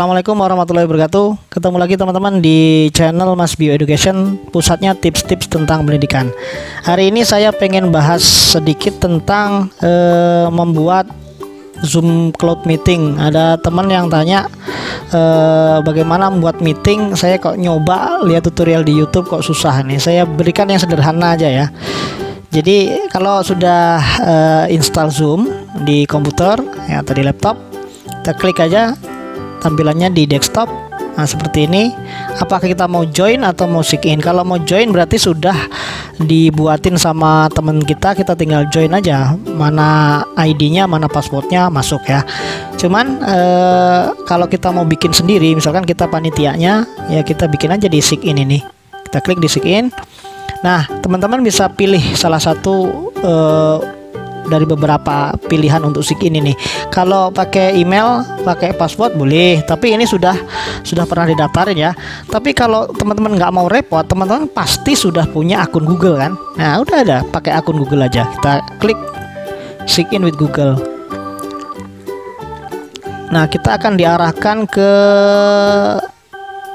Assalamualaikum warahmatullahi wabarakatuh. Ketemu lagi teman-teman di channel Mas Bio Education, pusatnya tips-tips tentang pendidikan. Hari ini saya pengen bahas sedikit tentang membuat Zoom Cloud Meeting. Ada teman yang tanya bagaimana membuat meeting. Saya kok nyoba lihat tutorial di YouTube kok susah nih. Saya berikan yang sederhana aja ya. Jadi kalau sudah install Zoom di komputer ya, atau di laptop, kita klik aja tampilannya di desktop. Nah seperti ini. Apakah kita mau join atau mau sign in? Kalau mau join berarti sudah dibuatin sama temen kita, kita tinggal join aja. Mana ID-nya, mana passwordnya, masuk ya. Cuman kalau kita mau bikin sendiri, misalkan kita panitianya, ya kita bikin aja di sign in ini. Kita klik di sign in. Nah teman-teman bisa pilih salah satu dari beberapa pilihan untuk sign in ini. Kalau pakai email, pakai password boleh, tapi ini sudah pernah didaftarin ya. Tapi kalau teman-teman nggak mau repot, teman-teman pasti sudah punya akun Google kan. Nah udah ada, pakai akun Google aja. Kita klik sign in with Google. Nah kita akan diarahkan ke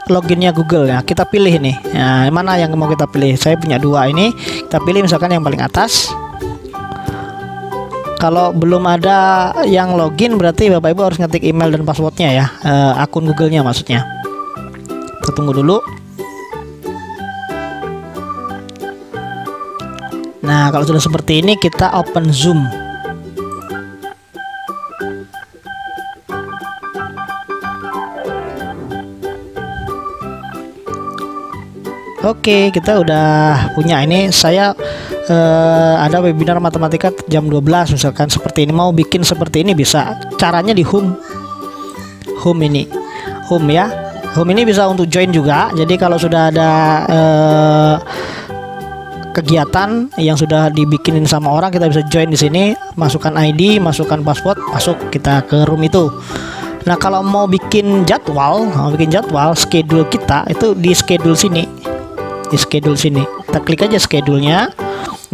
loginnya Google ya. Kita pilih ini. Nah, mana yang mau kita pilih? Saya punya dua ini. Kita pilih misalkan yang paling atas. Kalau belum ada yang login berarti Bapak Ibu harus ngetik email dan passwordnya ya, akun Google-nya maksudnya. Kita tunggu dulu. Nah kalau sudah seperti ini kita open Zoom. Oke, kita udah punya ini. Saya ada webinar matematika jam 12 misalkan seperti ini. Mau bikin seperti ini bisa. Caranya di home ini, home ya. Home ini bisa untuk join juga. Jadi kalau sudah ada kegiatan yang sudah dibikinin sama orang, kita bisa join di sini. Masukkan ID, masukkan password, masuk kita ke room itu. Nah kalau mau bikin jadwal, schedule kita itu di schedule sini. Di schedule sini kita klik aja schedule-nya.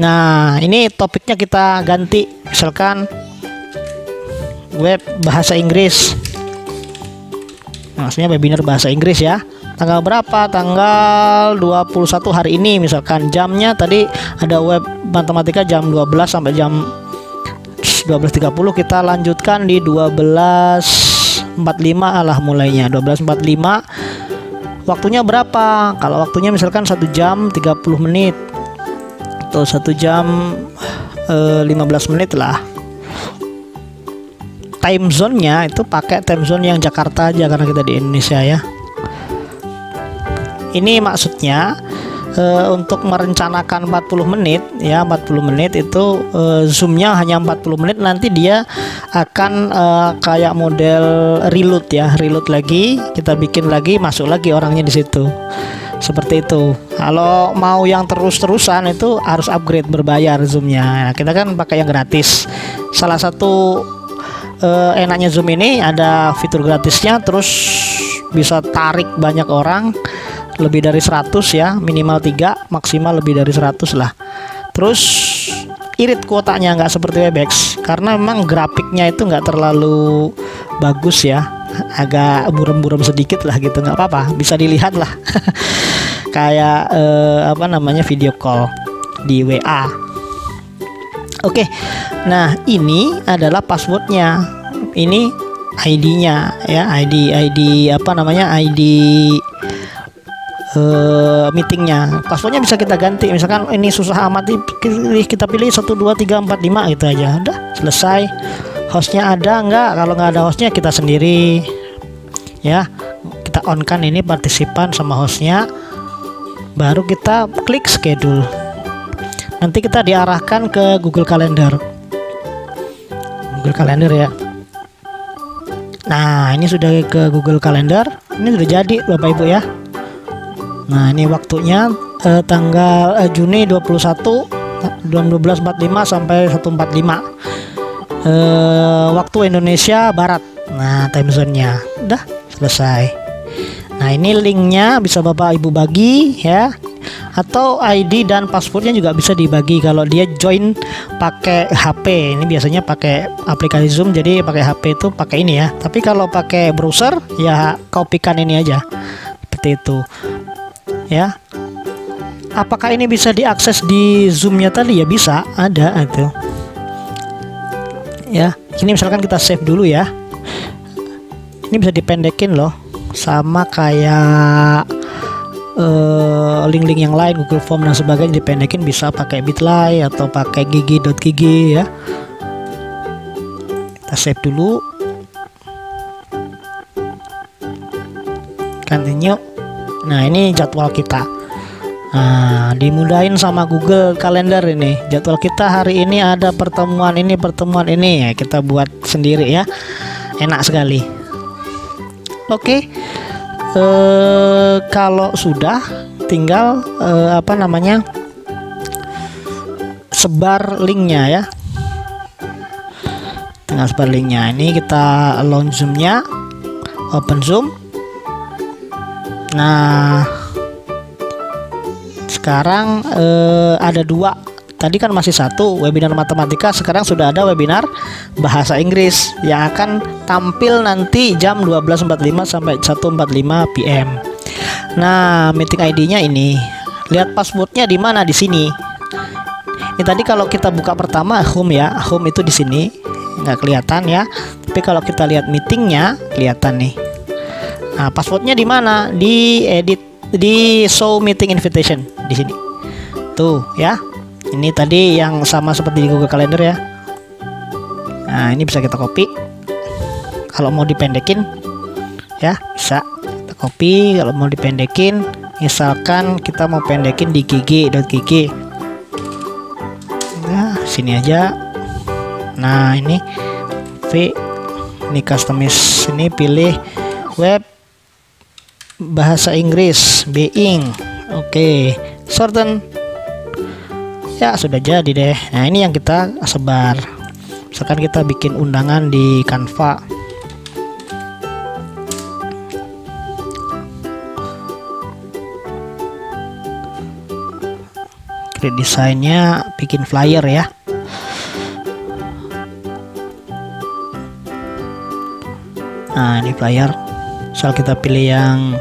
Nah ini topiknya kita ganti, misalkan web bahasa Inggris. Nah, maksudnya webinar bahasa Inggris ya. Tanggal berapa? Tanggal 21 hari ini misalkan. Jamnya tadi ada web matematika jam 12 sampai jam 12.30. Kita lanjutkan di 12.45 lah mulainya. 12.45. Waktunya berapa? Kalau waktunya misalkan 1 jam 30 menit atau 1 jam 15 menit lah. Time zone-nya itu pakai time zone yang Jakarta aja karena kita di Indonesia ya. Ini maksudnya untuk merencanakan 40 menit ya, 40 menit itu zoomnya hanya 40 menit. Nanti dia akan kayak model reload ya, reload lagi, kita bikin lagi, masuk lagi orangnya di situ. Seperti itu. Kalau mau yang terus-terusan itu harus upgrade, berbayar zoomnya. Nah, kita kan pakai yang gratis. Salah satu enaknya Zoom ini ada fitur gratisnya, terus bisa tarik banyak orang, lebih dari 100 ya, minimal 3, maksimal lebih dari 100 lah. Terus irit kuotanya, nggak seperti Webex karena memang grafiknya itu nggak terlalu bagus ya, agak buram-buram sedikit lah gitu. Nggak apa-apa, bisa dilihat lah. Kayak apa namanya, video call di WA. Oke, nah ini adalah passwordnya, ini ID-nya ya, ID apa namanya, ID meetingnya. Passwordnya bisa kita ganti, misalkan ini susah amat, kita pilih 1 2 3 4 5 gitu aja, udah selesai. Hostnya ada nggak? Kalau nggak ada hostnya kita sendiri ya. Kita on kan ini partisipan sama hostnya, baru kita klik schedule. Nanti kita diarahkan ke Google Calendar. Google Calendar ya. Nah ini sudah ke Google Calendar, ini sudah jadi Bapak Ibu ya. Nah ini waktunya tanggal Juni 21 jam 12.45 sampai 1.45 waktu Indonesia Barat. Nah time zone-nya udah selesai. Nah ini linknya bisa Bapak Ibu bagi ya. Atau ID dan passwordnya juga bisa dibagi kalau dia join pakai HP. Ini biasanya pakai aplikasi Zoom, jadi pakai HP itu pakai ini ya. Tapi kalau pakai browser ya kopikan ini aja seperti itu ya. Apakah ini bisa diakses di Zoom-nya tadi? Ya bisa, ada itu ya. Ini misalkan kita save dulu ya. Ini bisa dipendekin loh, sama kayak link-link yang lain, Google Form dan sebagainya, dipendekin bisa pakai Bitly atau pakai gigi.gg ya. Kita save dulu, continue. Nah, ini jadwal kita. Nah, dimudahin sama Google Calendar ini. Jadwal kita hari ini ada pertemuan ini ya, kita buat sendiri ya. Enak sekali. Oke. Kalau sudah tinggal sebar linknya ya. Tinggal sebar linknya. Ini kita launch Zoom-nya, open Zoom. Nah, sekarang ada dua. Tadi kan masih satu webinar matematika, sekarang sudah ada webinar bahasa Inggris yang akan tampil nanti jam 12.45 sampai 1.45 PM. Nah, meeting ID-nya ini. Lihat passwordnya di mana? Di sini. Ini tadi kalau kita buka pertama home ya, home itu di sini nggak kelihatan ya. Tapi kalau kita lihat meetingnya kelihatan nih. Nah, passwordnya di mana? Di edit, di show meeting invitation di sini. Tuh ya. Ini tadi yang sama seperti di Google Calendar ya. Nah, ini bisa kita copy. Kalau mau dipendekin ya bisa kita copy. Kalau mau dipendekin, misalkan kita mau pendekin di gg.gg. Nah, sini aja. Nah, ini customize, ini pilih web bahasa Inggris being. Oke, shorten. Ya, sudah jadi deh. Nah, ini yang kita sebar. Misalkan kita bikin undangan di Canva. Create desainnya, bikin flyer ya. Nah, ini flyer. Misal kita pilih yang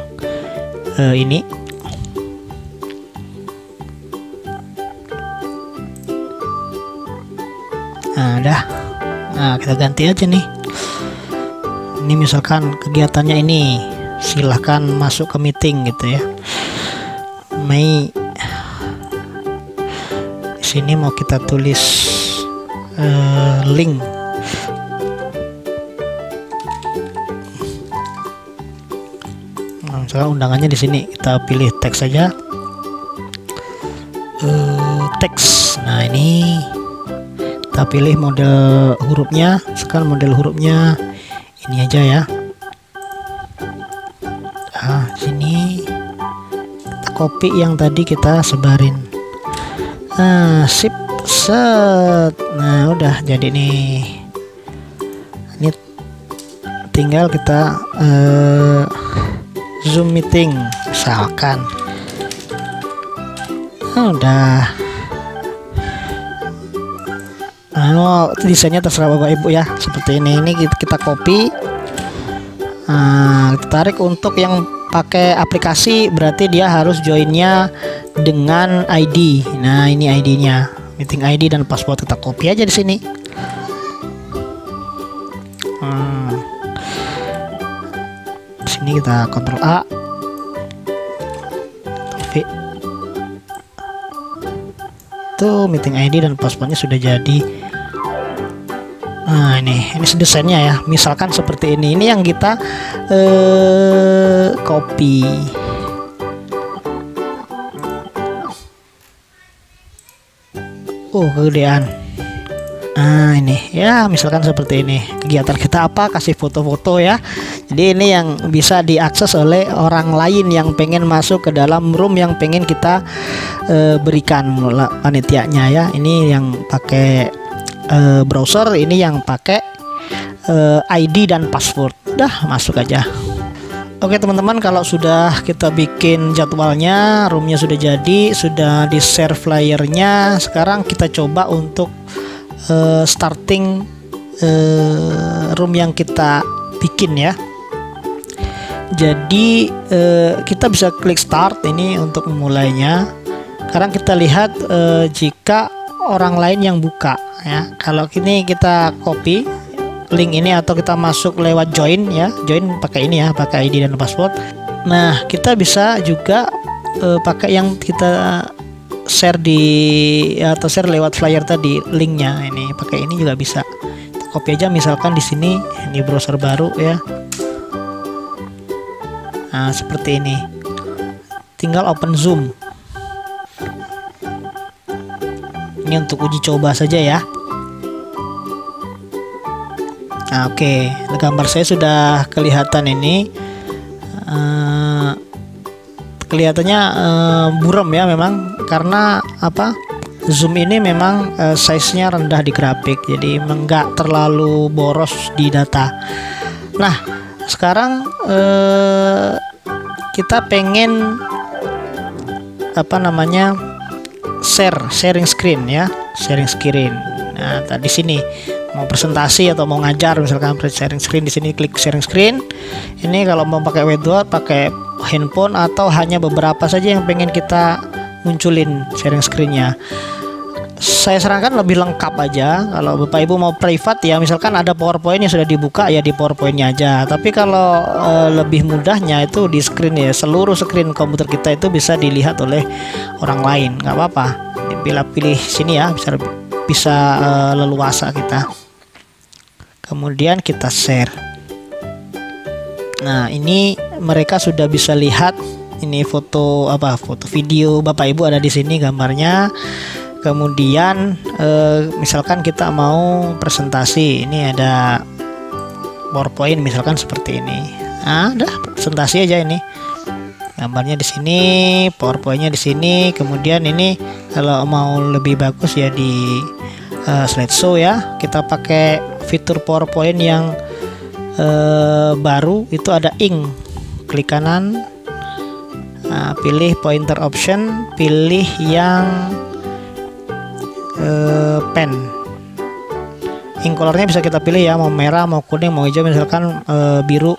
ini. Nah, dah. Nah, kita ganti aja nih. Ini misalkan kegiatannya ini, silahkan masuk ke meeting gitu ya. Mei. Di sini mau kita tulis link. Nah, misalkan undangannya di sini, kita pilih teks saja. Teks. Nah, ini kita pilih model hurufnya. Sekarang model hurufnya ini aja ya. Nah, sini kita copy yang tadi kita sebarin. Nah, sip, set. Nah, udah jadi nih. Ini tinggal kita Zoom meeting misalkan. Nah, udah. Nah, desainnya terserah Bapak Ibu ya, seperti ini. Ini kita copy. Nah, kita tarik. Untuk yang pakai aplikasi berarti dia harus joinnya dengan ID. Nah, ini ID-nya, meeting ID dan password kita copy aja di sini. Di sini kita Ctrl A, V. Tuh, meeting ID dan passwordnya sudah jadi. Nah, ini desainnya ya. Misalkan seperti ini. Ini yang kita copy. Kegedean. Nah, ini ya, misalkan seperti ini. Kegiatan kita apa? Kasih foto-foto ya. Jadi ini yang bisa diakses oleh orang lain yang pengen masuk ke dalam room yang pengen kita berikan panitianya ya. Ini yang pakai browser, ini yang pakai ID dan password. Dah, masuk aja. Oke teman-teman, kalau sudah kita bikin jadwalnya, roomnya sudah jadi, sudah di share flyernya, sekarang kita coba untuk starting room yang kita bikin ya. Jadi kita bisa klik start ini untuk memulainya. Sekarang kita lihat jika orang lain yang buka ya. Kalau ini kita copy link ini atau kita masuk lewat join ya, join pakai ini ya, pakai ID dan password. Nah, kita bisa juga pakai yang kita share atau share lewat flyer tadi, linknya ini pakai ini juga bisa. Kita copy aja misalkan di sini, ini browser baru ya. Nah, seperti ini. Tinggal open Zoom. Ini untuk uji coba saja ya. Nah, oke, gambar saya sudah kelihatan ini. Kelihatannya buram ya memang, karena apa? Zoom ini memang size-nya rendah di grafik, jadi enggak terlalu boros di data. Nah, sekarang kita pengen apa namanya? sharing screen ya, sharing screen. Nah, tadi sini mau presentasi atau mau ngajar misalkan sharing screen, di sini klik sharing screen. Ini kalau mau pakai whiteboard, pakai handphone, atau hanya beberapa saja yang pengen kita munculin sharing screennya. Saya sarankan lebih lengkap aja. Kalau Bapak Ibu mau private ya, misalkan ada PowerPoint yang sudah dibuka ya, di PowerPoint-nya aja. Tapi kalau lebih mudahnya itu di screen ya, seluruh screen komputer kita itu bisa dilihat oleh orang lain, nggak apa-apa. Pilih sini ya, bisa leluasa kita. Kemudian kita share. Nah, ini mereka sudah bisa lihat ini foto video Bapak Ibu ada di sini gambarnya. Kemudian misalkan kita mau presentasi, ini ada PowerPoint misalkan seperti ini. Nah, udah presentasi aja ini. Gambarnya di sini, PowerPoint-nya di sini. Kemudian ini kalau mau lebih bagus ya di slideshow ya. Kita pakai fitur PowerPoint yang baru itu ada ink. Klik kanan, pilih pointer option, pilih yang pen. Ink colornya bisa kita pilih ya, mau merah, mau kuning, mau hijau, misalkan biru.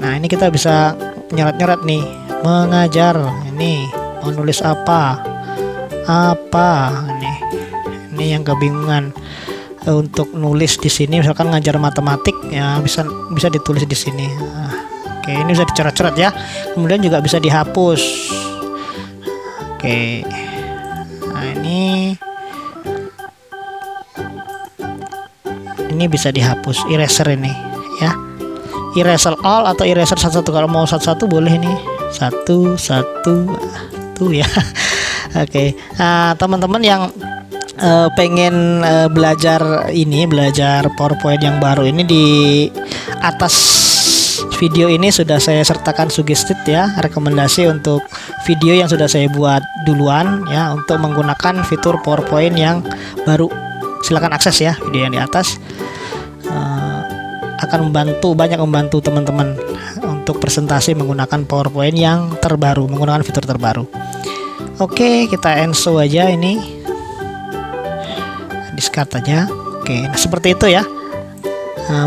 Nah, ini kita bisa nyoret-nyoret nih, mengajar, ini mau nulis apa ini yang kebingungan untuk nulis di sini, misalkan ngajar matematik ya, bisa ditulis di sini. Nah, oke, ini bisa dicoret-coret ya. Kemudian juga bisa dihapus. Oke, nah ini bisa dihapus, eraser ini ya, eraser all atau eraser satu-satu. Kalau mau satu-satu boleh nih, satu tuh ya. Oke, nah teman-teman yang pengen belajar PowerPoint yang baru ini, di atas video ini sudah saya sertakan suggested ya, rekomendasi untuk video yang sudah saya buat duluan ya, untuk menggunakan fitur PowerPoint yang baru. Silakan akses ya video yang di atas. Akan banyak membantu teman-teman untuk presentasi menggunakan PowerPoint yang terbaru, menggunakan fitur terbaru. Oke, kita enso aja ini, discard aja. Oke, nah seperti itu ya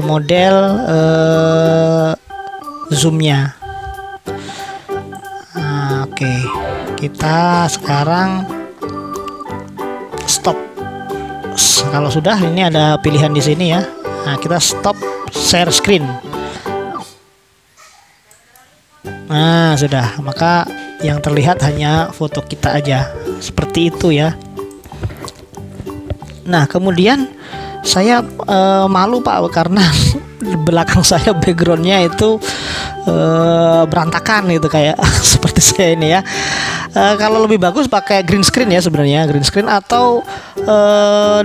model zoomnya. Oke, kita sekarang stop. Kalau sudah, ini ada pilihan di sini ya. Nah, kita stop share screen. Nah, sudah, maka yang terlihat hanya foto kita aja, seperti itu ya. Nah, kemudian saya malu Pak, karena belakang saya backgroundnya itu berantakan gitu, kayak seperti saya ini ya. Kalau lebih bagus pakai green screen ya, sebenarnya green screen, atau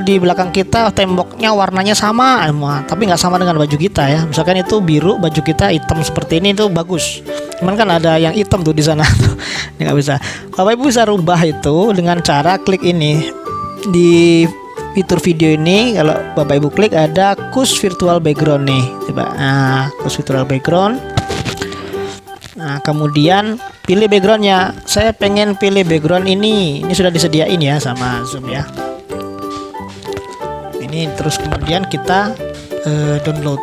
di belakang kita temboknya warnanya sama, tapi nggak sama dengan baju kita ya. Misalkan itu biru, baju kita hitam seperti ini, itu bagus. Cuman kan ada yang hitam tuh di sana tuh, nggak bisa. Bapak Ibu bisa rubah itu dengan cara klik ini di fitur video ini, kalau Bapak Ibu klik ada Choose Virtual Background nih. Coba, nah, Choose Virtual Background. Nah, kemudian pilih backgroundnya. Saya pengen pilih background ini. Ini sudah disediain ya sama Zoom ya. Ini terus kemudian kita download.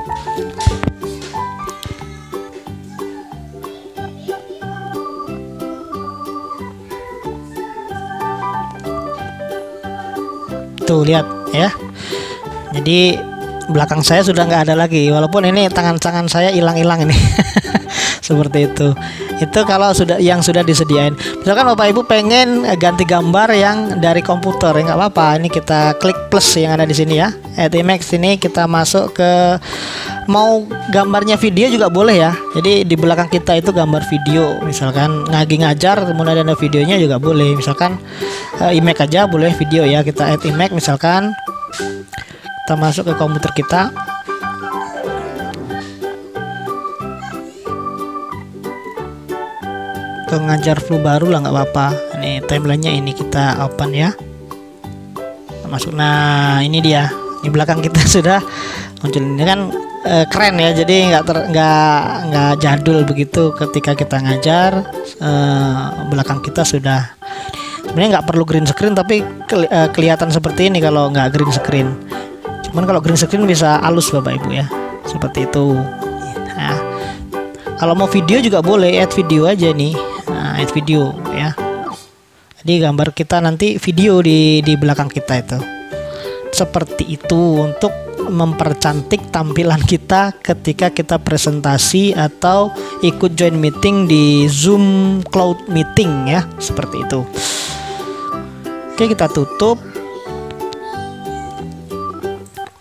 Tuh lihat ya, jadi belakang saya sudah nggak ada lagi, walaupun ini tangan saya hilang-hilang ini. Seperti itu kalau sudah disediain. Misalkan Bapak Ibu pengen ganti gambar yang dari komputer, ya nggak apa-apa, ini kita klik plus yang ada di sini ya, Add Image. Ini kita masuk ke, mau gambarnya video juga boleh ya, jadi di belakang kita itu gambar video, misalkan ngajar kemudian ada videonya juga boleh, misalkan image aja boleh, video ya, kita add image. Misalkan kita masuk ke komputer kita, ngajar flu baru lah, nggak apa-apa. Ini timelinenya, ini kita open ya, masuk. Nah ini dia, di belakang kita sudah muncul. Ini kan keren ya, jadi nggak jadul begitu ketika kita ngajar. Belakang kita sudah, sebenarnya nggak perlu green screen, tapi kelihatan seperti ini kalau nggak green screen. Cuman kalau green screen bisa halus Bapak Ibu ya, seperti itu. Nah, kalau mau video juga boleh, add video aja nih. Nah, add video ya, jadi gambar kita nanti video di belakang kita itu. Seperti itu untuk mempercantik tampilan kita ketika kita presentasi atau ikut join meeting di Zoom Cloud Meeting ya, seperti itu. Oke, kita tutup,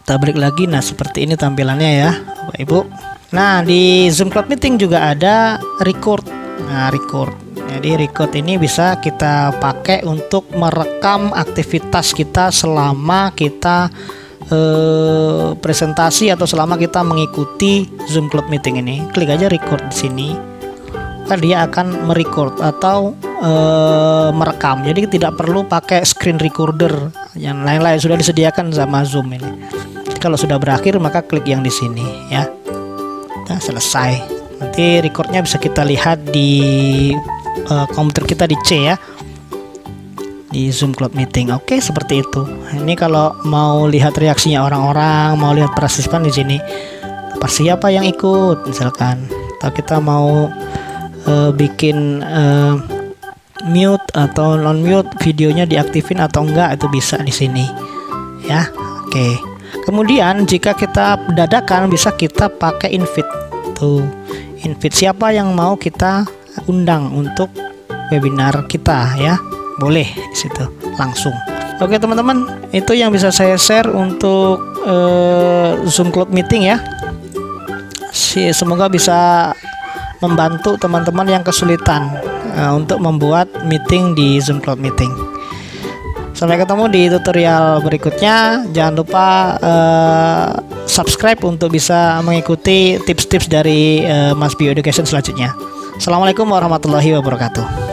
kita balik lagi. Nah seperti ini tampilannya ya Bapak Ibu. Nah di Zoom Cloud Meeting juga ada record. Nah record, jadi record ini bisa kita pakai untuk merekam aktivitas kita selama kita presentasi atau selama kita mengikuti Zoom Cloud Meeting ini. Klik aja record di sini, kan dia akan merecord atau merekam. Jadi tidak perlu pakai screen recorder, yang lain-lain sudah disediakan sama Zoom ini. Kalau sudah berakhir maka klik yang di sini ya. Nah, selesai. Nanti recordnya bisa kita lihat di komputer kita di C ya, di Zoom Cloud Meeting. Oke, seperti itu. Ini kalau mau lihat reaksinya orang-orang, mau lihat partisipan di sini, siapa yang ikut misalkan, atau kita mau bikin mute atau non mute, videonya diaktifin atau enggak, itu bisa di sini ya. Oke, kemudian jika kita dadakan bisa kita pakai invite. Tuh, invite siapa yang mau kita undang untuk webinar kita ya, boleh di situ langsung. Oke teman-teman, itu yang bisa saya share untuk Zoom Cloud Meeting ya. Semoga bisa membantu teman-teman yang kesulitan untuk membuat meeting di Zoom Cloud Meeting. Sampai ketemu di tutorial berikutnya. Jangan lupa subscribe untuk bisa mengikuti tips-tips dari Mas Bio Education selanjutnya. Assalamualaikum warahmatullahi wabarakatuh.